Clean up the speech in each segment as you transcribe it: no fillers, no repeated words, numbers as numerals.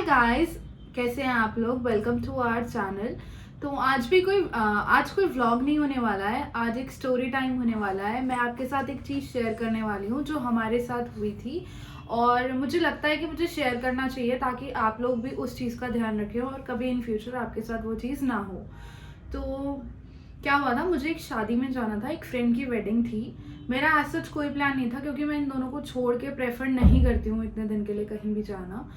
Guys, कैसे हैं आप लोग। Welcome to our channel. तो आज कोई व्लॉग नहीं होने वाला है। आज एक स्टोरी टाइम होने वाला है। मैं आपके साथ एक चीज़ शेयर करने वाली हूँ जो हमारे साथ हुई थी और मुझे लगता है कि मुझे शेयर करना चाहिए ताकि आप लोग भी उस चीज़ का ध्यान रखें और कभी इन फ्यूचर आपके साथ वो चीज़ ना हो। तो क्या हुआ था, मुझे एक शादी में जाना था, एक फ्रेंड की वेडिंग थी। मेरा एज सच कोई प्लान नहीं था क्योंकि मैं इन दोनों को छोड़ के प्रेफर नहीं करती हूँ इतने दिन के लिए कहीं भी जाना।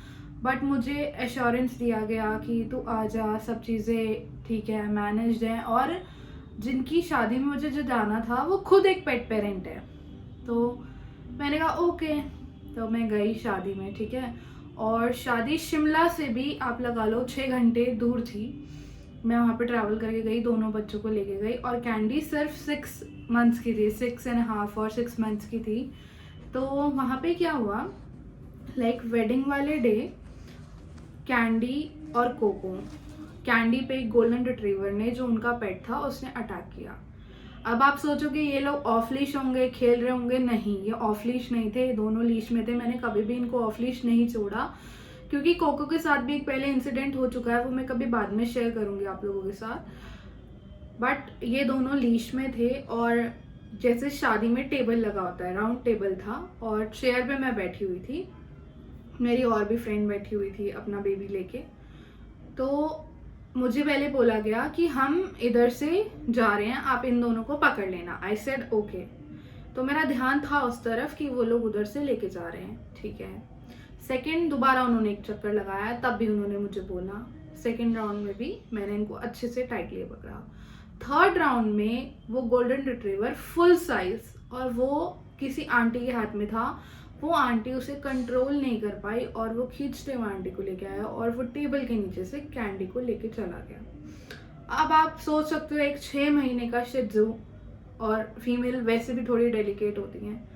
बट मुझे एश्योरेंस दिया गया कि तू आ जा, सब चीज़ें ठीक है, मैनेज्ड हैं। और जिनकी शादी में मुझे जो जाना था वो खुद एक पेट पेरेंट है। तो मैंने कहा ओके। तो मैं गई शादी में, ठीक है। और शादी शिमला से भी आप लगा लो 6 घंटे दूर थी। मैं वहाँ पे ट्रैवल करके गई, दोनों बच्चों को लेके गई और कैंडी सिर्फ 6 मंथ्स की थी, 6.5 और 6 मंथ्स की थी। तो वहाँ पे क्या हुआ, लाइक वेडिंग वाले डे कैंडी और कोको, कैंडी पे एक गोल्डन रिट्रीवर ने जो उनका पेट था उसने अटैक किया। अब आप सोचोगे ये लोग ऑफ लीश होंगे, खेल रहे होंगे। नहीं, ये ऑफ लीश नहीं थे, दोनों लीश में थे। मैंने कभी भी इनको ऑफ लीश नहीं छोड़ा क्योंकि कोको के साथ भी एक पहले इंसिडेंट हो चुका है, वो मैं कभी बाद में शेयर करूंगी आप लोगों के साथ। बट ये दोनों लीश में थे और जैसे शादी में टेबल लगा होता है, राउंड टेबल था और चेयर पे मैं बैठी हुई थी, मेरी और भी फ्रेंड बैठी हुई थी अपना बेबी लेके। तो मुझे पहले बोला गया कि हम इधर से जा रहे हैं, आप इन दोनों को पकड़ लेना। I said okay. तो मेरा ध्यान था उस तरफ कि वो लोग उधर से लेके जा रहे हैं, ठीक है। सेकंड दोबारा उन्होंने एक चक्कर लगाया, तब भी उन्होंने मुझे बोला। सेकंड राउंड में भी मैंने इनको अच्छे से टाइटली पकड़ा। थर्ड राउंड में वो गोल्डन रिट्रीवर फुल साइज और वो किसी आंटी के हाथ में था। वो आंटी उसे कंट्रोल नहीं कर पाई और वो खींचते हुए आंटी को लेके आया और वो टेबल के नीचे से कैंडी को लेके चला गया। अब आप सोच सकते हो एक 6 महीने का शिज़ू, और फीमेल वैसे भी थोड़ी डेलिकेट होती हैं,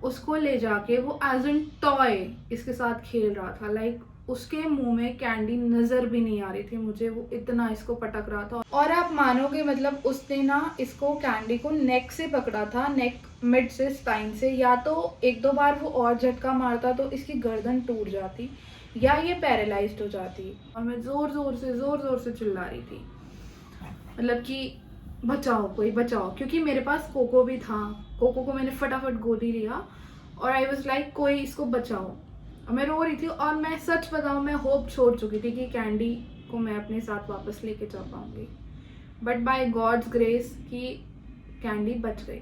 उसको ले जाके वो एज एन टॉय इसके साथ खेल रहा था। लाइक उसके मुंह में कैंडी नजर भी नहीं आ रही थी मुझे, वो इतना इसको पटक रहा था। और आप मानोगे, मतलब उसने ना इसको कैंडी को नेक से पकड़ा था, नेक मिड से स्पाइन से। या तो एक दो बार वो और झटका मारता तो इसकी गर्दन टूट जाती या ये पैरालाइज्ड हो जाती। और मैं जोर जोर से चिल्ला रही थी, मतलब कि बचाओ, कोई बचाओ, क्योंकि मेरे पास कोको भी था। कोको को मैंने फटाफट गोदी लिया और आई वाज लाइक कोई इसको बचाओ। और मैं रो रही थी और मैं सच बताऊं, मैं होप छोड़ चुकी थी कि कैंडी को मैं अपने साथ वापस लेके जा पाऊंगी। बट बाय गॉड्स ग्रेस कि कैंडी बच गई।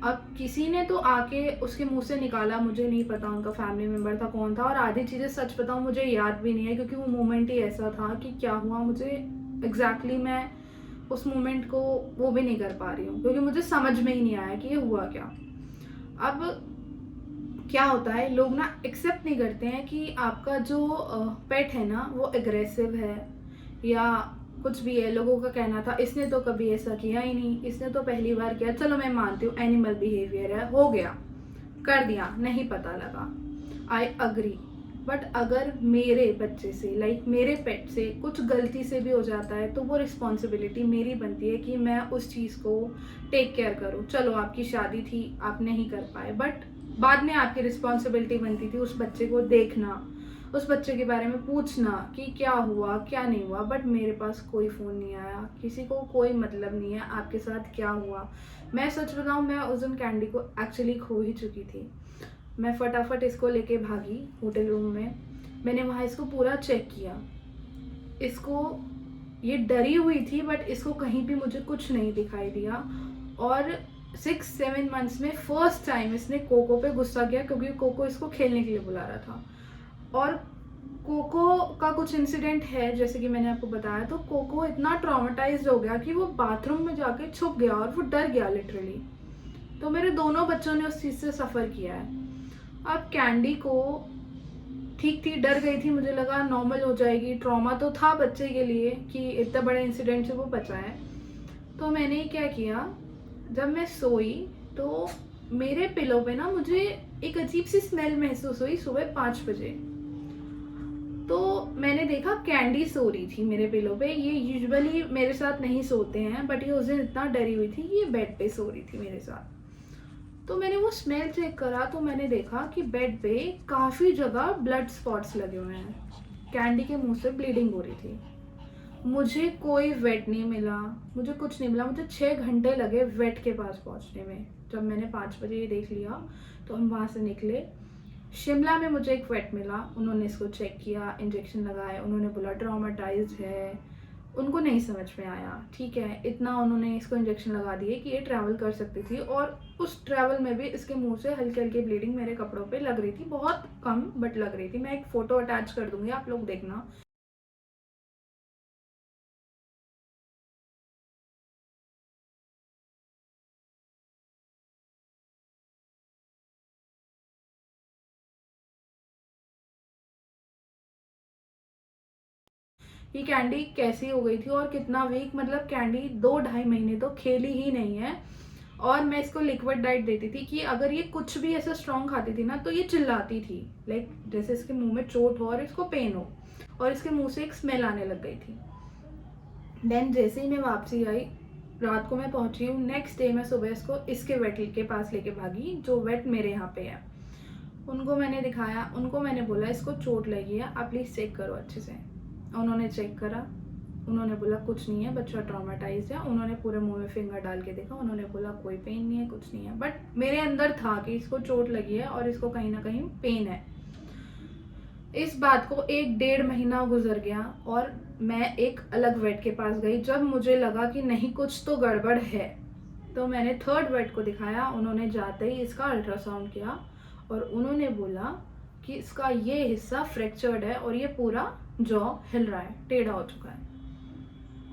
अब किसी ने तो आके उसके मुंह से निकाला, मुझे नहीं पता उनका फैमिली मेम्बर था, कौन था। और आधी चीज़ें सच बताऊं मुझे याद भी नहीं है क्योंकि वो मोमेंट ही ऐसा था कि क्या हुआ मुझे एग्जैक्टली मैं उस मोमेंट को वो भी नहीं कर पा रही हूँ क्योंकि मुझे समझ में ही नहीं आया कि ये हुआ क्या। अब क्या होता है, लोग ना एक्सेप्ट नहीं करते हैं कि आपका जो पेट है ना वो एग्रेसिव है या कुछ भी है। लोगों का कहना था इसने तो कभी ऐसा किया ही नहीं, इसने तो पहली बार किया। चलो मैं मानती हूँ एनिमल बिहेवियर है, हो गया, कर दिया, नहीं पता लगा, आई अग्री। बट अगर मेरे बच्चे से, लाइक मेरे पेट से कुछ गलती से भी हो जाता है तो वो रिस्पॉन्सिबिलिटी मेरी बनती है कि मैं उस चीज़ को टेक केयर करूँ। चलो आपकी शादी थी, आप नहीं कर पाए, बट बाद में आपकी रिस्पॉन्सिबिलिटी बनती थी उस बच्चे को देखना, उस बच्चे के बारे में पूछना कि क्या हुआ क्या नहीं हुआ। बट मेरे पास कोई फ़ोन नहीं आया, किसी को कोई मतलब नहीं है आपके साथ क्या हुआ। मैं सच बताऊँ, मैं उस दिन कैंडी को एक्चुअली खो ही चुकी थी। मैं फटाफट इसको लेके भागी होटल रूम में। मैंने वहाँ इसको पूरा चेक किया, इसको, ये डरी हुई थी बट इसको कहीं भी मुझे कुछ नहीं दिखाई दिया। और 6-7 मंथ्स में फर्स्ट टाइम इसने कोको पे गुस्सा किया क्योंकि कोको इसको खेलने के लिए बुला रहा था। और कोको का कुछ इंसिडेंट है जैसे कि मैंने आपको बताया। तो कोको इतना ट्रॉमेटाइज्ड हो गया कि वो बाथरूम में जाके छुप गया और वो डर गया लिटरली। तो मेरे दोनों बच्चों ने उस चीज़ से सफ़र किया है। अब कैंडी को ठीक थी, डर गई थी, मुझे लगा नॉर्मल हो जाएगी। ट्रॉमा तो था बच्चे के लिए कि इतने बड़े इंसिडेंट से वो बचा है। तो मैंने क्या किया, जब मैं सोई तो मेरे पिलो पे ना मुझे एक अजीब सी स्मेल महसूस हुई सुबह 5 बजे। तो मैंने देखा कैंडी सो रही थी मेरे पिलो पे। ये यूजुअली मेरे साथ नहीं सोते हैं बट ये उस दिन इतना डरी हुई थी कि ये बेड पे सो रही थी मेरे साथ। तो मैंने वो स्मेल चेक करा तो मैंने देखा कि बेड पे काफ़ी जगह ब्लड स्पॉट्स लगे हुए हैं। कैंडी के मुंह से ब्लीडिंग हो रही थी। मुझे कोई वेट नहीं मिला, मुझे कुछ नहीं मिला। मुझे 6 घंटे लगे वेट के पास पहुंचने में। जब मैंने 5 बजे ये देख लिया तो हम वहाँ से निकले। शिमला में मुझे एक वेट मिला, उन्होंने इसको चेक किया, इंजेक्शन लगाए, उन्होंने बोला ट्रॉमेटाइज्ड है। उनको नहीं समझ में आया, ठीक है, इतना उन्होंने इसको इंजेक्शन लगा दिए कि ये ट्रैवल कर सकती थी। और उस ट्रैवल में भी इसके मुंह से हल्की हल्की ब्लीडिंग मेरे कपड़ों पे लग रही थी, बहुत कम बट लग रही थी। मैं एक फ़ोटो अटैच कर दूंगी, आप लोग देखना। ये कैंडी कैसी हो गई थी और कितना वीक, मतलब कैंडी 2-2.5 महीने तो खेली ही नहीं है। और मैं इसको लिक्विड डाइट देती थी कि अगर ये कुछ भी ऐसा स्ट्रॉन्ग खाती थी ना तो ये चिल्लाती थी, लाइक जैसे इसके मुंह में चोट हो और इसको पेन हो, और इसके मुंह से एक स्मेल आने लग गई थी। देन जैसे ही मैं वापसी आई, रात को मैं पहुंची हूँ, नेक्स्ट डे मैं सुबह इसको इसके वेट के पास लेके भागी, जो वेट मेरे यहाँ पे है। उनको मैंने दिखाया, उनको मैंने बोला इसको चोट लगी है, आप प्लीज़ चेक करो अच्छे से। उन्होंने चेक करा, उन्होंने बोला कुछ नहीं है, बच्चा ट्रॉमेटाइज्ड है। उन्होंने पूरे मुंह में फिंगर डाल के देखा, उन्होंने बोला कोई पेन नहीं है, कुछ नहीं है। बट मेरे अंदर था कि इसको चोट लगी है और इसको कहीं ना कहीं पेन है। इस बात को 1-1.5 महीना गुजर गया और मैं एक अलग वेट के पास गई। जब मुझे लगा कि नहीं कुछ तो गड़बड़ है, तो मैंने थर्ड वेट को दिखाया। उन्होंने जाते ही इसका अल्ट्रासाउंड किया और उन्होंने बोला कि इसका ये हिस्सा फ्रैक्चर्ड है और ये पूरा जॉ हिल रहा है, टेढ़ा हो चुका है।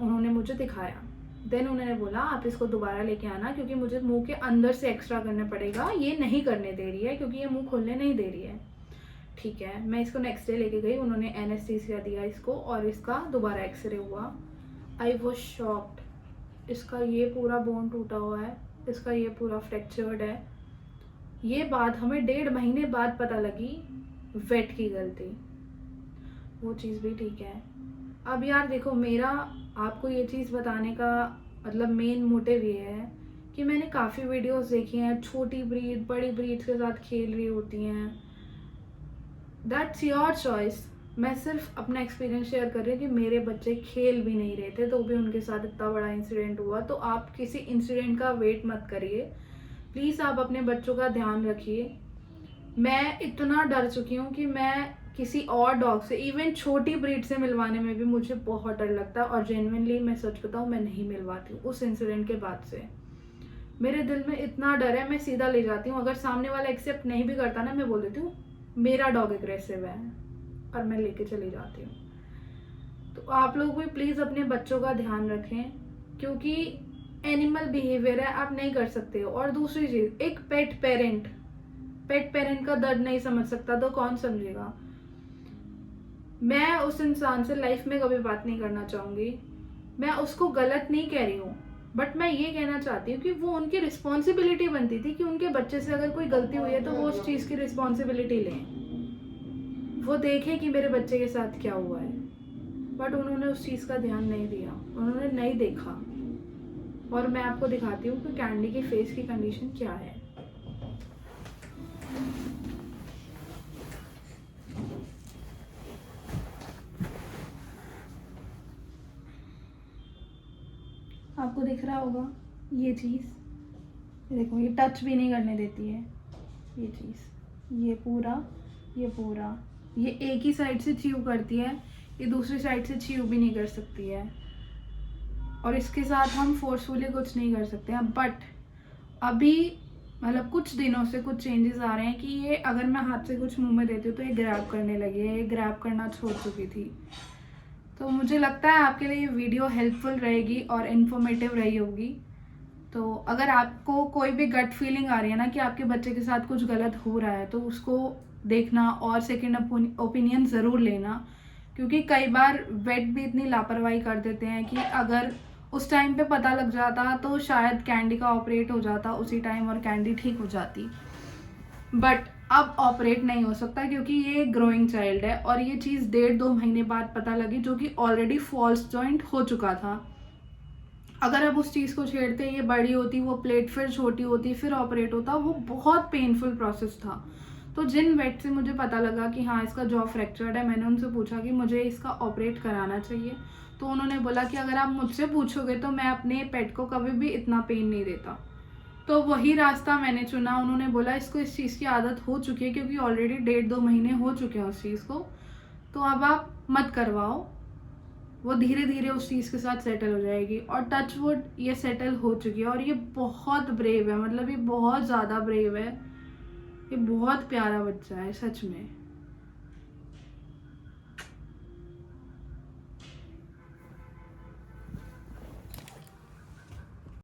उन्होंने मुझे दिखाया। देन उन्होंने बोला आप इसको दोबारा लेके आना, क्योंकि मुझे मुंह के अंदर से एक्स्ट्रा करना पड़ेगा, ये नहीं करने दे रही है, क्योंकि ये मुंह खोलने नहीं दे रही है। ठीक है, मैं इसको नेक्स्ट डे लेके गई, उन्होंने एनेस्थीसिया दिया इसको और इसका दोबारा एक्सरे हुआ। I was shocked. इसका ये पूरा बोन टूटा हुआ है, इसका ये पूरा फ्रैक्चर्ड है। ये बात हमें 1.5 महीने बाद पता लगी, वेट की गलती। वो चीज़ भी ठीक है। अब यार देखो, मेरा आपको ये चीज़ बताने का मतलब मेन मोटिव ये है कि मैंने काफ़ी वीडियोस देखी हैं, छोटी ब्रीड बड़ी ब्रीड्स के साथ खेल रही होती हैं। That's your choice. मैं सिर्फ अपना एक्सपीरियंस शेयर कर रही हूँ कि मेरे बच्चे खेल भी नहीं रहे थे तो भी उनके साथ इतना बड़ा इंसिडेंट हुआ। तो आप किसी इंसिडेंट का वेट मत करिए, प्लीज़ आप अपने बच्चों का ध्यान रखिए। मैं इतना डर चुकी हूँ कि मैं किसी और डॉग से, इवन छोटी ब्रीड से मिलवाने में भी मुझे बहुत डर लगता है। और जेन्युइनली मैं सच बताऊँ, मैं नहीं मिलवाती हूँ। उस इंसिडेंट के बाद से मेरे दिल में इतना डर है, मैं सीधा ले जाती हूँ। अगर सामने वाला एक्सेप्ट नहीं भी करता ना, मैं बोल देती हूँ मेरा डॉग एग्रेसिव है, और मैं लेके चली जाती हूँ। तो आप लोग भी प्लीज़ अपने बच्चों का ध्यान रखें, क्योंकि एनिमल बिहेवियर है, आप नहीं कर सकते हो। और दूसरी चीज़, एक पेट पेरेंट का दर्द नहीं समझ सकता तो कौन समझेगा। मैं उस इंसान से लाइफ में कभी बात नहीं करना चाहूँगी। मैं उसको गलत नहीं कह रही हूँ, बट मैं ये कहना चाहती हूँ कि वो उनकी रिस्पॉन्सिबिलिटी बनती थी कि उनके बच्चे से अगर कोई गलती हुई है तो वो उस चीज़ की रिस्पॉन्सिबिलिटी लें, वो देखें कि मेरे बच्चे के साथ क्या हुआ है। बट उन्होंने उस चीज़ का ध्यान नहीं दिया, उन्होंने नहीं देखा। और मैं आपको दिखाती हूँ कि कैंडी की फेस की कंडीशन क्या है। आपको दिख रहा होगा ये चीज़, देखो ये टच भी नहीं करने देती है। ये चीज़, ये पूरा ये एक ही साइड से च्यू करती है, ये दूसरी साइड से च्यू भी नहीं कर सकती है। और इसके साथ हम फोर्सफुली कुछ नहीं कर सकते हैं। बट अभी मतलब कुछ दिनों से कुछ चेंजेस आ रहे हैं कि ये अगर मैं हाथ से कुछ मुंह में देती हूँ तो ये ग्रैब करने लगी है, ये ग्रैब करना छोड़ चुकी थी। तो मुझे लगता है आपके लिए ये वीडियो हेल्पफुल रहेगी और इन्फॉर्मेटिव रही होगी। तो अगर आपको कोई भी गट फीलिंग आ रही है ना कि आपके बच्चे के साथ कुछ गलत हो रहा है, तो उसको देखना और सेकंड ओपिनियन ज़रूर लेना, क्योंकि कई बार वेट भी इतनी लापरवाही कर देते हैं कि अगर उस टाइम पे पता लग जाता तो शायद कैंडी का ऑपरेट हो जाता उसी टाइम और कैंडी ठीक हो जाती। बट अब ऑपरेट नहीं हो सकता क्योंकि ये ग्रोइंग चाइल्ड है और ये चीज़ 1.5-2 महीने बाद पता लगी, जो कि ऑलरेडी फॉल्स जॉइंट हो चुका था। अगर अब उस चीज़ को छेड़ते, ये बड़ी होती, वो प्लेट फिर छोटी होती, फिर ऑपरेट होता, वो बहुत पेनफुल प्रोसेस था। तो जिन वेट से मुझे पता लगा कि हाँ इसका जॉ फ्रैक्चर्ड है, मैंने उनसे पूछा कि मुझे इसका ऑपरेट कराना चाहिए। तो उन्होंने बोला कि अगर आप मुझसे पूछोगे तो मैं अपने पेट को कभी भी इतना पेन नहीं देता। तो वही रास्ता मैंने चुना। उन्होंने बोला इसको इस चीज़ की आदत हो चुकी है, क्योंकि ऑलरेडी 1.5-2 महीने हो चुके हैं उस चीज़ को, तो अब आप मत करवाओ, वो धीरे धीरे उस चीज़ के साथ सेटल हो जाएगी। और टच वुड ये सेटल हो चुकी है। और ये बहुत ब्रेव है, मतलब ये बहुत ज़्यादा ब्रेव है, ये बहुत प्यारा बच्चा है सच में।